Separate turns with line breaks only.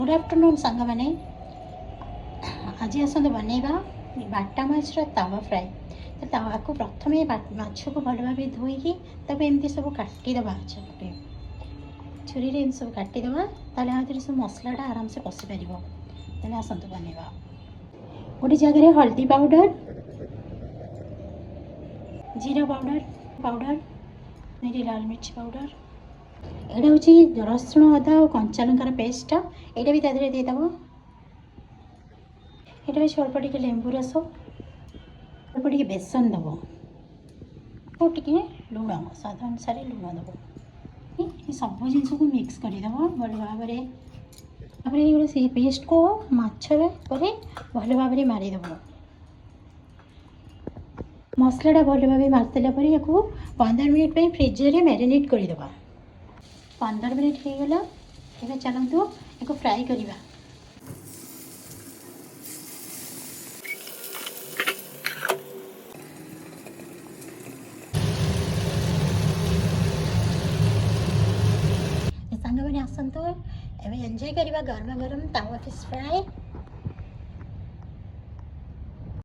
Good afternoon सांग मैंने आज आसत बनैबा बाटा माछर तावा फ्राए। तो तावा को प्रथम माछ को भल भाव धोईकी एमती सब काटिदेवा छुरी एम सब काटिदेवा ताले सब मसलाटा आराम से पशि पार। आसतु बनैबा गोटे जगह हल्दी पाउडर, जीरा पाउडर लाल मिर्च पाउडर, यहाँ हूँ रसुण अदा और कंचा लंकार पेस्ट यहाँ भी तादेह देदेव। यहाँ अल्प टे लेंबू रस, अल्प टे बेसन दब और टे लुण स्वाद अनुसार लुण दब। सब जिन को मिक्स करदेव भल भाव से पेस्ट को माछर भल भाव मारिदेव। मसलाटा भल भाव मारिदेला या 15 मिनिट फ्रिजर में मैरिनेट करदेवा। 15 मिनिट हो गला। ये चलतु एक फ्राए करवा। सांग मैंने आसतु एवं एंजॉय करवा गरमा गरम तावा फिश फ्राए।